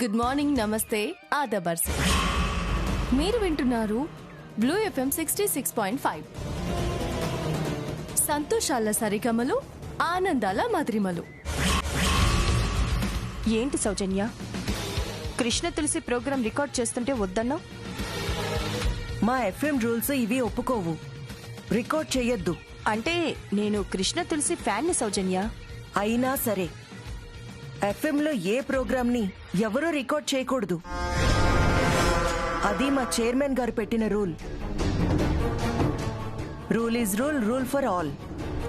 Good morning, నమస్తే, ఆదాబర్స్. మీరు వింటున్నారు బ్లూ ఎఫ్ఎం 66.5. సంతోషాల సరిగమలు, ఆనందాల మధురిమలు. ఏంటి సౌజన్య, కృష్ణ తులసి ప్రోగ్రాం రికార్డ్ చేస్తుంటే వద్దన్నావు? మా ఎఫ్ఎం రూల్స్ ఇవి ఒప్పుకోవు. రికార్డ్ చెయ్యొద్దు. అంటే నేను కృష్ణ తులసి ఫ్యాన్ని సౌజన్య. అయినా సరే ఎఫ్ఎంలో ఏ ప్రోగ్రామ్ ని ఎవరూ రికార్డ్ చేయకూడదు. అది మా చైర్మన్ గారు పెట్టిన rule. Rule is rule, rule for all.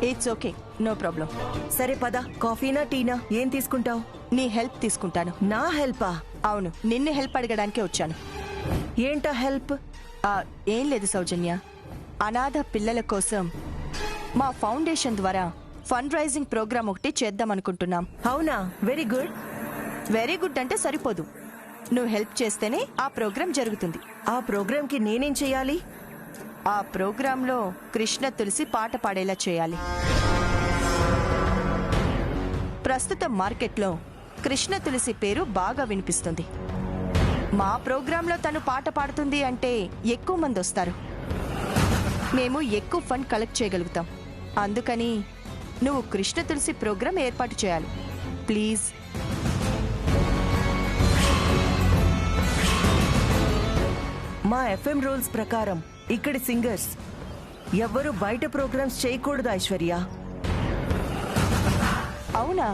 It's okay, no problem. సరే పద, కాఫీనా టీనా ఏం తీసుకుంటావు? నీ హెల్ప్ తీసుకుంటాను. నా హెల్పా? అవును, నిన్ను హెల్ప్ అడగడానికే వచ్చాను. ఏంటా హెల్ప్? ఏం లేదు సౌజన్య, అనాథ పిల్లల కోసం మా ఫౌండేషన్ ద్వారా ఫండ్ రైజింగ్ ప్రోగ్రామ్ ఒకటి చేద్దామనుకుంటున్నాం. అవునా? Very good. వెరీ గుడ్ అంటే సరిపోదు, నువ్వు హెల్ప్ చేస్తేనే ఆ ప్రోగ్రాం జరుగుతుంది. ఆ ప్రోగ్రామ్ కి నేనేం చెయ్యాలి? ఆ ప్రోగ్రాంలో కృష్ణ తులసి పాట పాడేలా చేయాలి. ప్రస్తుతం మార్కెట్లో కృష్ణ తులసి పేరు బాగా వినిపిస్తుంది. మా ప్రోగ్రాంలో తను పాట పాడుతుంది అంటే ఎక్కువ మంది వస్తారు, మేము ఎక్కువ ఫండ్ కలెక్ట్ చేయగలుగుతాం. అందుకని నువ్వు కృష్ణ తులసి ప్రోగ్రాం ఏర్పాటు చేయాలి ప్లీజ్. మా ఎఫ్ఎం రూల్స్ ప్రకారం ఇక్కడి సింగర్స్ ఎవ్వరూ బయట ప్రోగ్రామ్స్ చేయకూడదు ఐశ్వర్య. అవునా?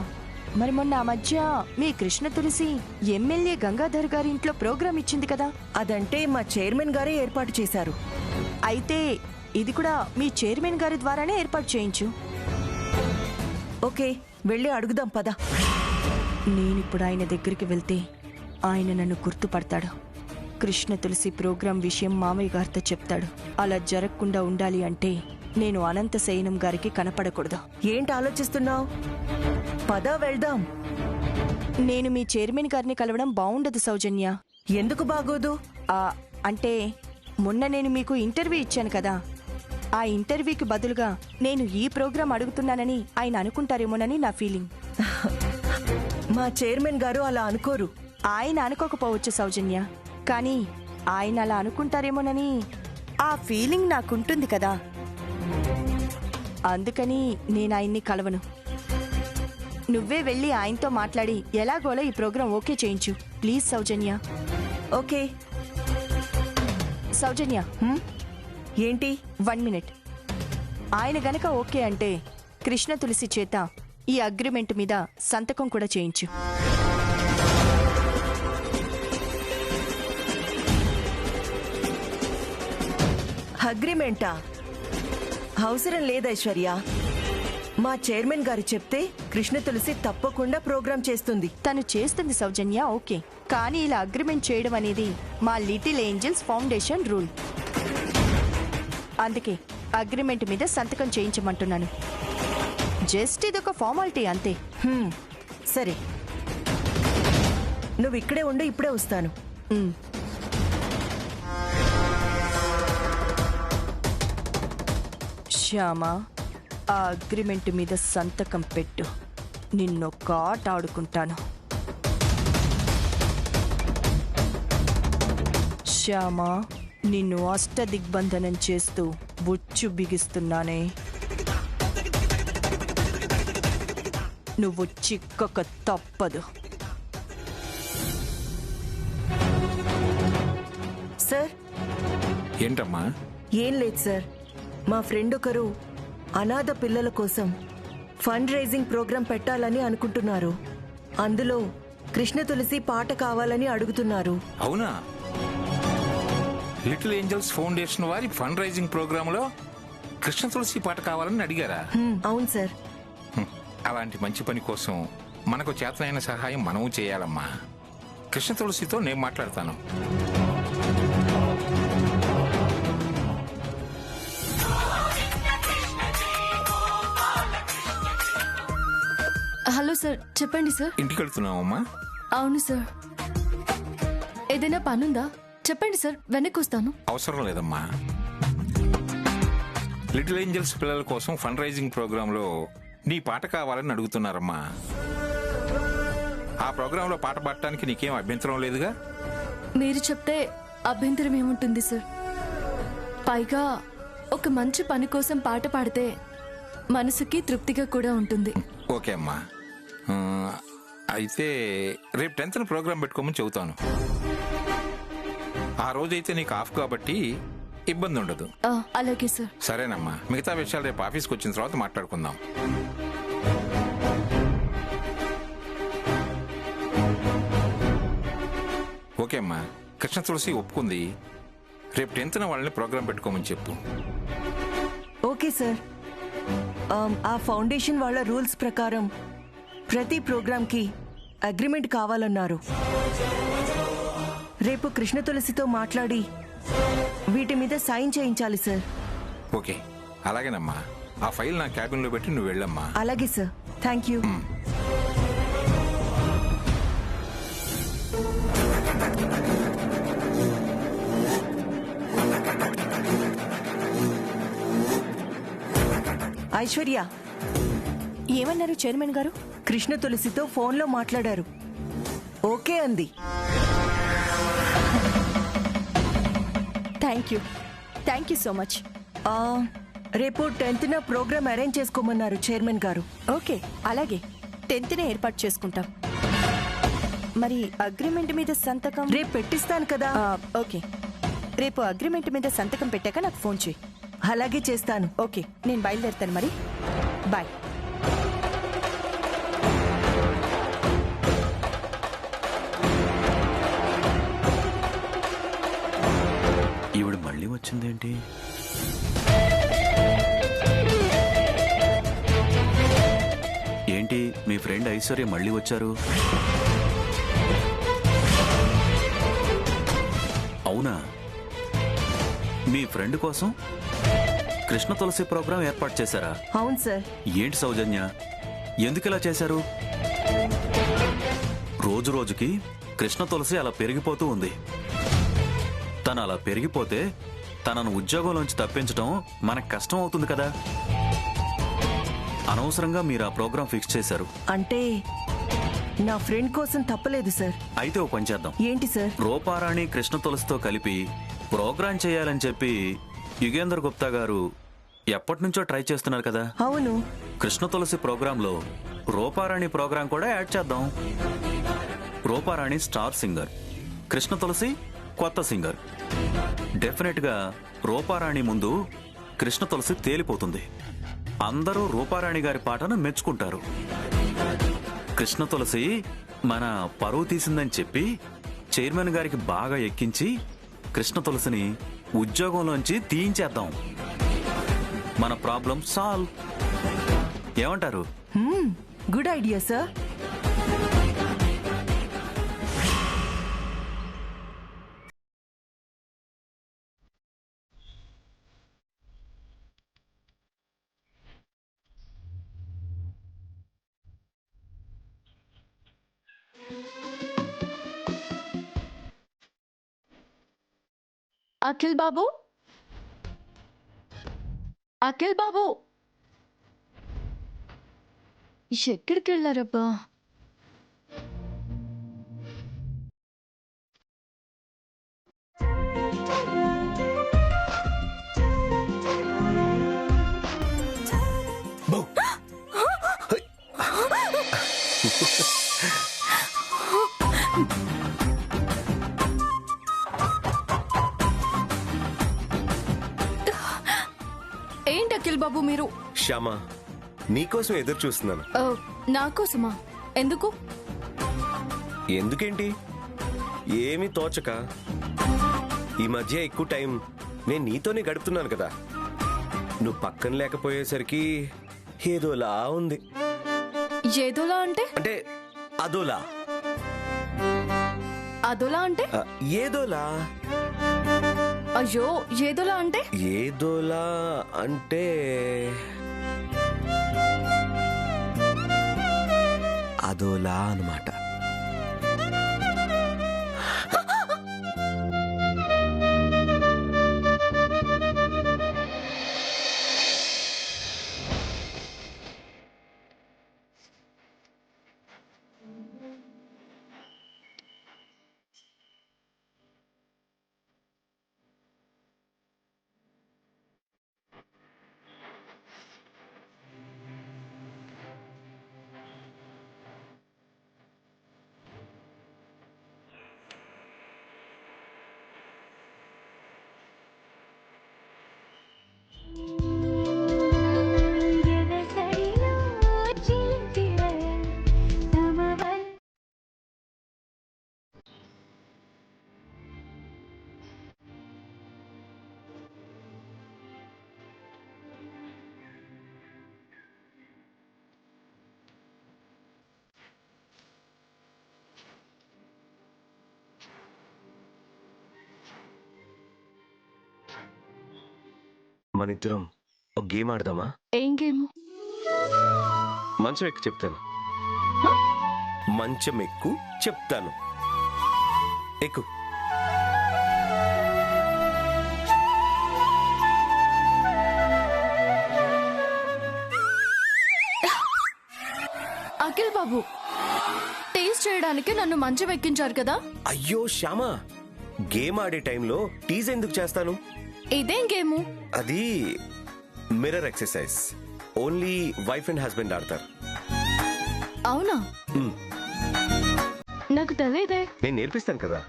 మరి మొన్న ఆ మధ్య మీ కృష్ణ తులసి ఎమ్మెల్యే గంగాధర్ గారి ఇంట్లో ప్రోగ్రాం ఇచ్చింది కదా? అదంటే మా చైర్మన్ గారే ఏర్పాటు చేశారు. అయితే ఇది కూడా మీ చైర్మన్ గారి ద్వారానే ఏర్పాటు చేయించు. ఓకే, వెళ్ళి అడుగుదాం పద. నేనిప్పుడు ఆయన దగ్గరికి వెళ్తే ఆయన నన్ను గుర్తుపడతాడు. కృష్ణ తులసి ప్రోగ్రాం విషయం మామయ్య గారితో చెప్తాడు. అలా జరగకుండా ఉండాలి అంటే నేను అనంత శయనం గారికి కనపడకూడదు. ఏంటి ఆలోచిస్తున్నావు? పద వెళ్దాం. నేను మీ చైర్మన్ గారిని కలవడం బాగుండదు సౌజన్య. ఎందుకు బాగోదు? అంటే మొన్న నేను మీకు ఇంటర్వ్యూ ఇచ్చాను కదా, ఆ ఇంటర్వ్యూకి బదులుగా నేను ఈ ప్రోగ్రాం అడుగుతున్నానని ఆయన అనుకుంటారేమోనని నా ఫీలింగ్. మా చైర్మన్ గారు అలా అనుకోరు. ఆయన అనుకోకపోవచ్చు సౌజన్య, కానీ ఆయన అలా అనుకుంటారేమోనని ఆ ఫీలింగ్ నాకుంటుంది కదా. అందుకని నేను ఆయన్ని కలవను. నువ్వే వెళ్ళి ఆయనతో మాట్లాడి ఎలాగోలా ఈ ప్రోగ్రాం ఓకే చేయించు ప్లీజ్ సౌజన్య. ఓకే సౌజన్య, ఏంటి? 1 మినిట్. ఆయన గనక ఓకే అంటే కృష్ణ తులసి చేత ఈ అగ్రిమెంట్ మీద సంతకం కూడా చేయించు. అగ్రిమెంటా? అవసరం లేదు ఐశ్వర్య. మా చైర్మన్ గారు చెప్తే కృష్ణ తులసి తప్పకుండా ప్రోగ్రాం చేస్తుంది. తను చేస్తుంది సౌజన్య, ఓకే. కానీ ఇలా అగ్రిమెంట్ చేయడం అనేది మా లిటిల్ ఏంజల్స్ ఫౌండేషన్ రూల్. అందుకే అగ్రిమెంట్ మీద సంతకం చేయించమంటున్నాను. జస్ట్ ఇదొక ఫార్మాలిటీ అంతే. సరే, నువ్వు ఇక్కడే ఉండు, ఇప్పుడే వస్తాను. శ్యామా, ఆ అగ్రిమెంట్ మీద సంతకం పెట్టు. నిన్నొక్క ఆట ఆడుకుంటాను. శ్యామా, నిన్ను అష్టదిగ్బంధనం చేస్తూ బొచ్చు బిగిస్తున్నానే. నువ్వు చిక్కక తప్పదు. సార్? ఏంటమ్మా? ఏం లేదు సార్, మా ఫ్రెండ్ ఒకరు అనాథ పిల్లల కోసం ఫండ్ రైజింగ్ ప్రోగ్రాం పెట్టాలని అనుకుంటున్నారు. అందులో కృష్ణ తులసి పాట కావాలని అడుగుతున్నారు. అవునా? లిటిల్ ఏంజల్స్ ఫౌండేషన్ వారి ఫండ్ రైజింగ్ ప్రోగ్రామ్ లో కృష్ణ తులసి పాట కావాలని అడిగారా? అవును సార్. అలాంటి మంచి పని కోసం మనకు చేతనైన సహాయం మనము చేయాలమ్మా. కృష్ణ తులసితో నేను మాట్లాడతాను. హలో సార్, చెప్పండి సార్. ఇంటికి వెళ్తున్నావమ్మా? అవును సార్. ఏదైనా పనుందా? చెప్పండి సార్, వెనక్కి వస్తాను. అవసరం లేదమ్మా. లిటిల్ ఏంజల్స్ పిల్లల కోసం ఫండ్ రైజింగ్ ప్రోగ్రామ్ లో నీ పాట కావాలని అడుగుతున్నారమ్మా. ఆ ప్రోగ్రాంలో పాట పాడటానికి నీకేం అభ్యంతరం లేదుగా? మీరు చెప్తే అభ్యంతరం ఏముంటుంది సార్? పైగా ఒక మంచి పని కోసం పాట పాడితే మనసుకి తృప్తిగా కూడా ఉంటుంది. ఓకే అమ్మా. అయితే రేపు 10th ప్రోగ్రాం పెట్టుకోమని చెబుతాను. ఆ రోజైతే నీకు ఆఫ్ కాబట్టి ఇబ్బంది ఉండదు. అలాగే సార్. సరేనమ్మా, మిగతా విషయాలు రేపు ఆఫీస్కి వచ్చిన తర్వాత మాట్లాడుకుందాం. ఓకే అమ్మా, కృష్ణ తులసి ఒప్పుకుంది. రేపు 10th వాళ్ళని ప్రోగ్రాం పెట్టుకోమని చెప్పు. Okay sir. ఆ ఫౌండేషన్ వాళ్ళ రూల్స్ ప్రకారం ప్రతి ప్రోగ్రాంకి అగ్రిమెంట్ కావాలన్నారు. రేపు కృష్ణ తులసితో మాట్లాడి వీటి మీద సైన్ చేయించాలి సార్. ఓకే, అలాగేనమ్మా. ఆ ఫైల్ నా క్యాబిన్లో పెట్టి నువ్వు వెళ్ళమ్మా. అలాగే సార్, థ్యాంక్ యూ. ఐశ్వర్య, ఏమన్నారు చైర్మన్ గారు? కృష్ణ తులసితో ఫోన్లో మాట్లాడారు. ఓకే అంది. Thank you so much. రేపు 10th ప్రోగ్రామ్ అరేంజ్ చేసుకోమన్నారు చైర్మన్ గారు. ఓకే, అలాగే 10th ఏర్పాటు చేసుకుంటాం. మరి అగ్రిమెంట్ మీద సంతకం రేపు పెట్టిస్తాను కదా. ఓకే, రేపు అగ్రిమెంట్ మీద సంతకం పెట్టాక నాకు ఫోన్ చేయి. అలాగే చేస్తాను. ఓకే, నేను బయలుదేరుతాను. మరి బాయ్. ఈవిడ మళ్ళీ వచ్చిందేంటి? ఏంటి మీ ఫ్రెండ్ ఐశ్వర్య మళ్ళీ వచ్చారు? అవునా? మీ ఫ్రెండ్ కోసం కృష్ణ తులసి ప్రోగ్రాం ఏర్పాటు చేశారా? అవును సార్. ఏంటి సౌజన్య, ఎందుకు ఇలా చేశారు? రోజు రోజుకి కృష్ణ తులసి అలా పెరిగిపోతూ ఉంది. తను అలా పెరిగిపోతే తనను ఉద్యోగంలోంచి తప్పించడం మనకు కష్టం అవుతుంది కదా. అనవసరంగా మీరు ఆ ప్రోగ్రాం ఫిక్స్ చేశారు. అంటే నా ఫ్రెండ్ కోసం తప్పలేదు సార్. అయితే ఓ పని చేద్దాం. ఏంటి సార్? రూపారాణి కృష్ణ తులసితో కలిపి ప్రోగ్రాం చేయాలని చెప్పి యుగేందర్ గుప్తా గారు ఎప్పటి నుంచో ట్రై చేస్తున్నారు కదా. అవును. కృష్ణ తులసి ప్రోగ్రాంలో రూపారాణి ప్రోగ్రాం కూడా యాడ్ చేద్దాం. రూపారాణి స్టార్ సింగర్, కృష్ణ తులసి కొత్త సింగర్. డెఫినెట్ గా రూపారాణి ముందు కృష్ణ తులసి తేలిపోతుంది. అందరూ రూపారాణి గారి పాటను మెచ్చుకుంటారు. కృష్ణ తులసి మన పరువు తీసిందని చెప్పి చైర్మన్ గారికి బాగా ఎక్కించి కృష్ణ తులసిని ఉద్యోగంలోంచి తీయించేద్దాం. మన ప్రాబ్లం సాల్వ్. ఏమంటారు? Good idea sir. Akhil babu, Akhil babu, ఎక్కడికి వెళ్ళారబ్బా? ఏంటి అఖిల్ బాబు మీరు? శ్యామా, నీకోసం ఎదురు చూస్తున్నాను. నా కోసమా? ఎందుకు? ఎందుకేంటి, ఏమీ తోచక ఈ మధ్య ఎక్కువ టైం నేను నీతోనే గడుపుతున్నాను కదా. నువ్వు పక్కన లేకపోయేసరికి ఏదోలా ఉంది. ఏదోలా అంటే? అంటే అదోలా. అదోలా అంటే? ఏదోలా. అయ్యో, ఏదోలా అంటే? ఏదోలా అంటే అదోలా అన్నమాట. మన ఇద్దరం ఒక గేమ్ ఆడదామా? ఏం గేమ్? మంచం ఎక్కు చెప్తాను. మంచం ఎక్కు చెప్తాను. ఎక్కు. అఖిల్ బాబు, టేస్ట్ చేయడానికి నన్ను మంచం ఎక్కించారు కదా. అయ్యో శ్యామ, గేమ్ ఆడే టైంలో టీజ్ ఎందుకు చేస్తాను? ఇదేం గేము? అది mirror exercise. Only wife and husband ఆడతారు. అవునా? మ్, నాకు తెలియదే. నేను నేర్పిస్తాను కదా.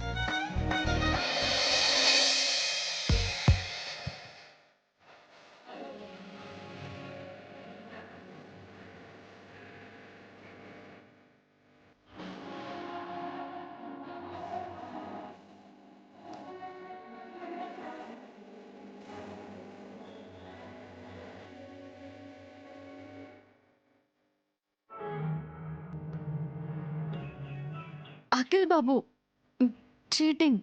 అఖిల్ బాబు, చీటింగ్.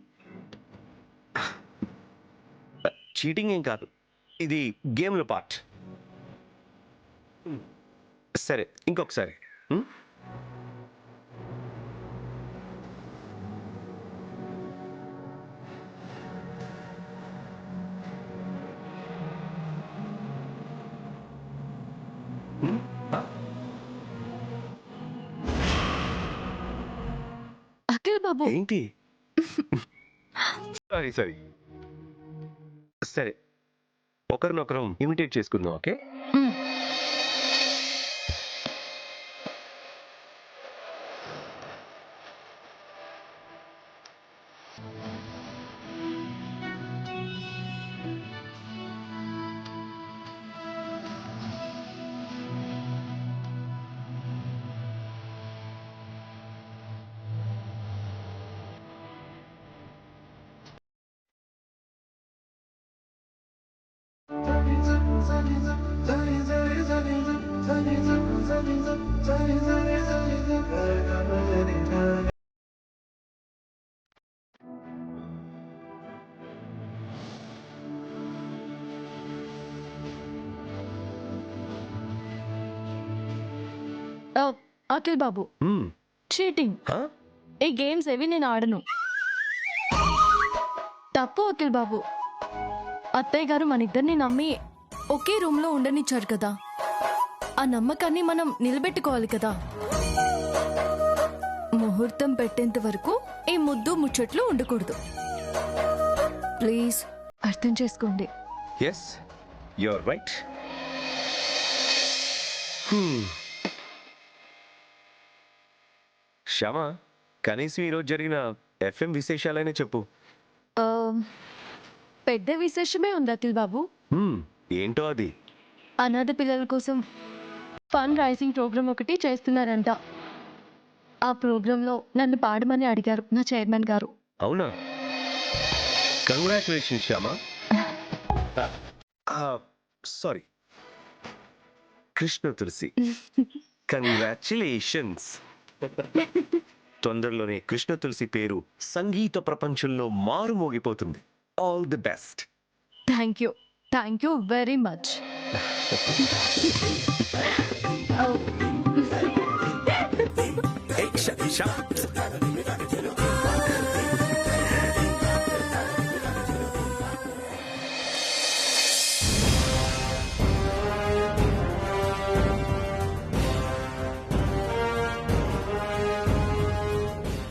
చీటింగ్ ఏం కాదు, ఇది గేమ్లో పార్ట్. సరే, ఇంకొకసారి. అఖిల్ బాబు, ఏంటి? Sorry sorry. సరే, ఒకరినొకరం ఇమిటేట్ చేసుకుందాం. ఓకే? మ్, ఆ, అఖిల్ బాబు, చీటింగ్. ఈ గేమ్స్ ఏవి నేను ఆడను. తప్పు అఖిల్ బాబు. అత్తయ్య గారు మన ఇద్దరిని నమ్మి ఒకే రూమ్ లో ఉండనిచ్చారు కదా. ఆ నమ్మకాన్ని మనం నిలబెట్టుకోవాలి కదా. ముహూర్తం పెట్టేంత వరకు ఈ ముద్దు ముచ్చట్లు ఉండకూడదు. ప్లీజ్ అర్థం చేసుకోండి. Yes, you are right. Shyama, కనీసం ఈరోజు జరిగిన ఎఫ్ఎం విశేషాలనే చెప్పు. ఆ, పెద్ద విశేషమే ఉంది అఖిల్ బాబు. ఏంటో అది? అనాథ పిల్లల కోసం ఫండ్ రైజింగ్ ప్రోగ్రామ్ ఒకటి చేస్తున్నారంట. ఆ ప్రోగ్రాంలో నన్ను పాడమని అడిగారు నా చైర్మన్ గారు. అవునా? Congratulation Shyama. Sorry, Krishna Tulasi. Congratulations. తొందరలోనే కృష్ణ తులసి పేరు సంగీత ప్రపంచంలో మారుమోగిపోతుంది. All the best. Thank you very much.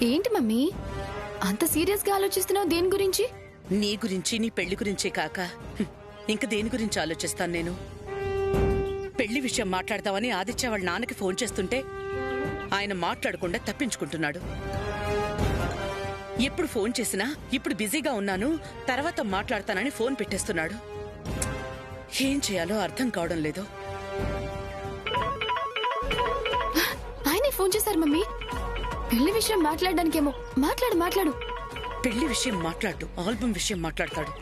ఏంటి మమ్మీ అంత సీరియస్ గా ఆలోచిస్తున్నావు? దేని గురించి? నీ గురించి, నీ పెళ్లి గురించే కాక ఇంక దేని గురించి ఆలోచిస్తాను నేను? పెళ్లి విషయం మాట్లాడతావని ఆదిత్య వాళ్ళ నాన్నకి ఫోన్ చేస్తుంటే ఆయన మాట్లాడకుండా తప్పించుకుంటున్నాడు. ఎప్పుడు ఫోన్ చేసినా ఇప్పుడు బిజీగా ఉన్నాను, తర్వాత మాట్లాడతానని ఫోన్ పెట్టేస్తున్నాడు. ఏం చేయాలో అర్థం కావడం లేదు. ఆయనే ఫోన్ చేశారు మమ్మీ. పెళ్లి విషయం మాట్లాడడానికేమో. మాట్లాడు. పెళ్లి విషయం మాట్లాడు, ఆల్బమ్ విషయం మాట్లాడతాడు.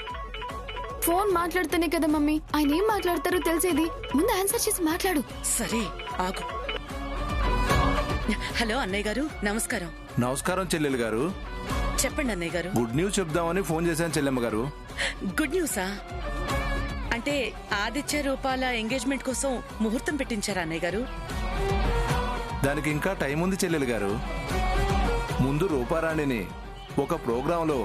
ఫోన్ మాట్లాడితేనే కదా మమ్మీ ఆయన ఏం మాట్లాడతారో తెలిసేది. ముందు ఆన్సర్ చేసి మాట్లాడు. సరే ఆగు. హలో అన్నయ్య గారు, నమస్కారం. నమస్కారం చెల్లెలు గారు. చెప్పండి అన్నయ్య గారు. గుడ్ న్యూస్ చెప్దామని ఫోన్ చేశాను చెల్లెమ్మ గారు. గుడ్ న్యూసా? అంటే అంటే ఆదిత్య రూపాల ఎంగేజ్మెంట్ కోసం ముహూర్తం పెట్టించారా అన్నయ్య గారు? దానికి ఇంకా టైం ఉంది చెల్లెలు గారు. ముందు రూపారాణిని ఒక ప్రోగ్రాంలో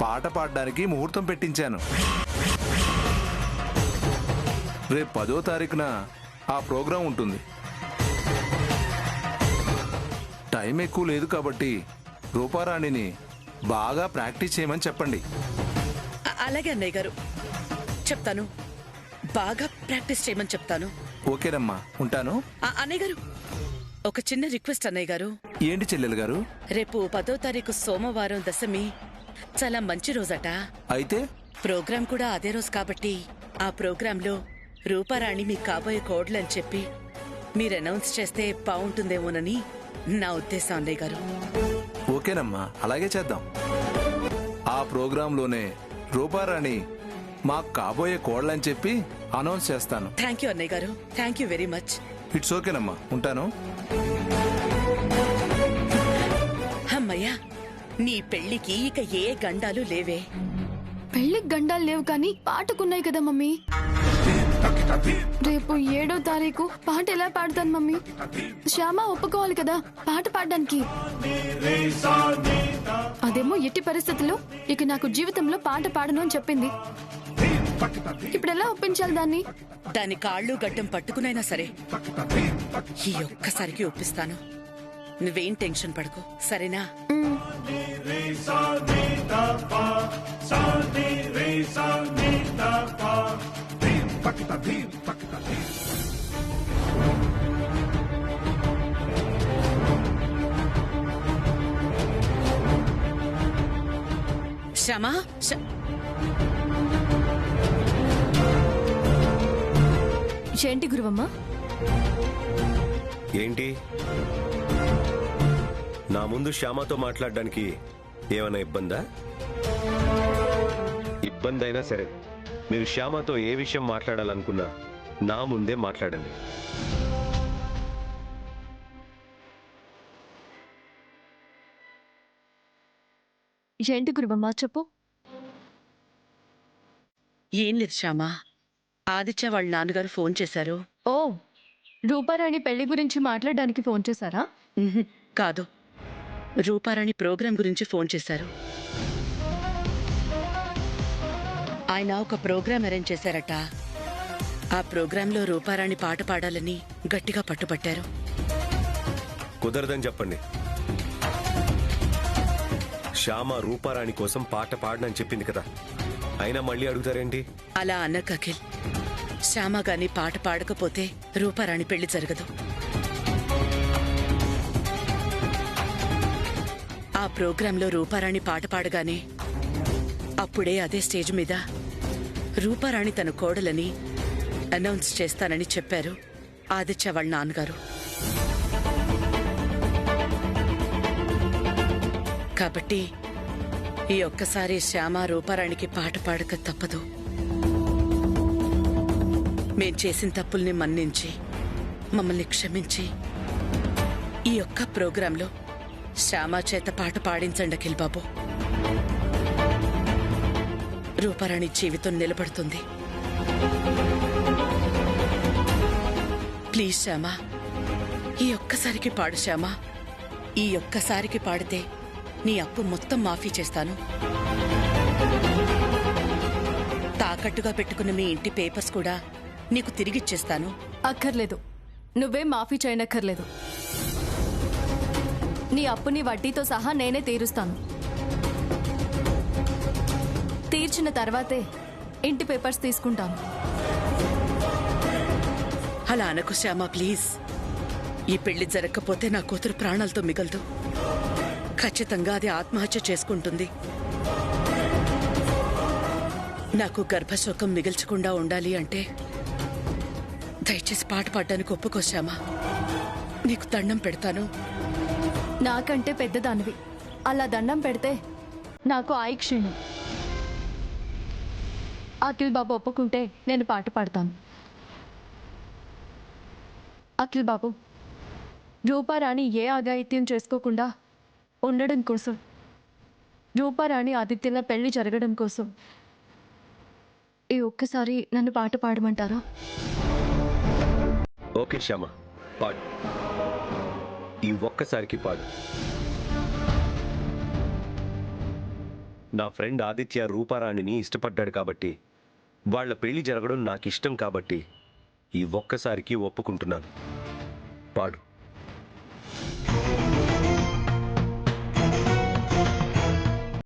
పాట పాడడానికి ముహూర్తం పెట్టించాను. రేపు 10వ తారీఖున ఆ ప్రోగ్రాం ఉంటుంది. టైం ఎక్కువ లేదు కాబట్టి రూపారాణిని బాగా ప్రాక్టీస్ చేయమని చెప్పండి. అలాగే అన్నయ్య గారు, చెప్తాను. బాగా ప్రాక్టీస్ చేయమని చెప్తాను. ఓకేనమ్మా, ఉంటాను. అన్నయ్య గారు, ఒక చిన్న రిక్వెస్ట్ అన్నయ్య గారు. ఏంటి చెల్లెలు గారు? రేపు 10వ తారీఖు సోమవారం దశమి, చాలా మంచి రోజట. అయితే ప్రోగ్రాం కూడా అదే రోజు కాబట్టి ఆ ప్రోగ్రాంలో రూపారాణి మీ కాబోయే కోడలని చెప్పి మీరు అనౌన్స్ చేస్తే బాగుంటుందేమోనని నా ఉద్దేశం అన్నయ్య గారు. ఓకేనమ్మా, అలాగే చేద్దాం. ఆ ప్రోగ్రాంలోనే రూపారాణి మాకు కాబోయే కోడలని చెప్పి అనౌన్స్ చేస్తాను. థ్యాంక్ యూ అన్నయ్య గారు, thank you very much. It's ఓకేనమ్మా, ఉంటాను. అమ్మయ్యా, నీ పెళ్లికి ఇక ఏ గండాలు లేవే. పెళ్లికి గండాలు లేవు కానీ పాటకున్నాయి కదా మమ్మీ. రేపు 7వ తారీఖు పాట ఎలా పాడతాను మమ్మీ? శ్యామ ఒప్పుకోవాలి కదా పాట పాడడానికి. అదేమో ఎట్టి పరిస్థితుల్లో ఇక నాకు జీవితంలో పాట పాడను అని చెప్పింది. ఇప్పుడు ఎలా ఒప్పించాలి దాన్ని? దాని కాళ్ళు గడ్డం పట్టుకునైనా సరే ఈ ఒక్కసారికి ఒప్పిస్తాను. నువ్వేం టెన్షన్ పడకు, సరేనా? శ్యామా, ఏంటి గురువమ్మ? ఏంటి నా ముందు శ్యామతో మాట్లాడడానికి ఏమైనా ఇబ్బందా? ఇబ్బంది అయినా సరే మీరు శ్యామతో ఏ విషయం మాట్లాడాలనుకున్నా నా ముందే మాట్లాడండి. ఏంటి గురువమ్మ, చెప్పు. ఏం లేదు శ్యామా, ఆదిత్య వాళ్ళ నాన్నగారు ఫోన్ చేశారు. ఓ, రూపారాణి పెళ్లి గురించి మాట్లాడడానికి ఫోన్ చేశారా? కాదు, రూపారాణి ప్రోగ్రాం గురించి ఫోన్ చేశారు. ఆయన ఒక ప్రోగ్రాం అరేంజ్ చేశారట. ఆ ప్రోగ్రాంలో రూపారాణి పాట పాడాలని గట్టిగా పట్టుపట్టారు. కుదరదని చెప్పండి. శ్యామ రూపారాణి కోసం పాట పాడనని చెప్పింది కదా, అయినా మళ్ళీ అడుగుతారేంటి? అలా అన్నకు అఖిల్, శ్యామ గాని పాట పాడకపోతే రూపారాణి పెళ్లి జరగదు. ఆ ప్రోగ్రాంలో రూపారాణి పాట పాడగానే అప్పుడే అదే స్టేజ్ మీద రూపారాణి తన కోడలని అనౌన్స్ చేస్తానని చెప్పారు ఆదిత్య వాళ్ళ నాన్నగారు. కాబట్టి ఈ ఒక్కసారి శ్యామ రూపారాణికి పాట పాడక తప్పదు. మేం చేసిన తప్పుల్ని మన్నించి మమ్మల్ని క్షమించి ఈ ఒక్క ప్రోగ్రాంలో శ్యామ చేత పాట పాడించండి అఖిల్ బాబు. రూపారాణి జీవితం నిలబడుతుంది. ప్లీజ్ శ్యామ, ఈ ఒక్కసారికి పాడు శ్యామ. ఈ ఒక్కసారికి పాడితే నీ అప్పు మొత్తం మాఫీ చేస్తాను. తాకట్టుగా పెట్టుకున్న మీ ఇంటి పేపర్స్ కూడా నీకు తిరిగిచ్చేస్తాను. అక్కర్లేదు, నువ్వేం మాఫీ చేయనక్కర్లేదు. నీ అప్పుని వడ్డీతో సహా నేనే తీరుస్తాను. తీర్చిన తర్వాతే ఇంటి పేపర్స్ తీసుకుంటాను. అలా అనకు శ్యామ, ప్లీజ్. ఈ పెళ్లి జరగకపోతే నా కూతురు ప్రాణాలతో మిగలదు. ఖచ్చితంగా అది ఆత్మహత్య చేసుకుంటుంది. నాకు గర్భశోకం మిగిల్చకుండా ఉండాలి అంటే దయచేసి పాట పాడడానికి ఒప్పుకో శ్యామ. నీకు దండం పెడతాను. నాకంటే పెద్దదానివి, అలా దండం పెడితే నాకు ఆయుక్షీణం. అఖిల్ బాబు ఒప్పుకుంటే నేను పాట పాడతాను. అఖిల్ బాబు, రూపారాణి ఏ ఆదాయిత్యం చేసుకోకుండా ఉండడం కోసం, రూపారాణి ఆదిత్యల పెళ్లి జరగడం కోసం ఈ ఒక్కసారి నన్ను పాట పాడమంటారా? ఓకే శ్యామ, పాడు. ఈ ఒక్కసారికి పాడు. నా ఫ్రెండ్ ఆదిత్య రూపారాణిని ఇష్టపడ్డాడు కాబట్టి, వాళ్ళ పెళ్లి జరగడం నాకు ఇష్టం కాబట్టి ఈ ఒక్కసారికి ఒప్పుకుంటున్నాను. పాడు.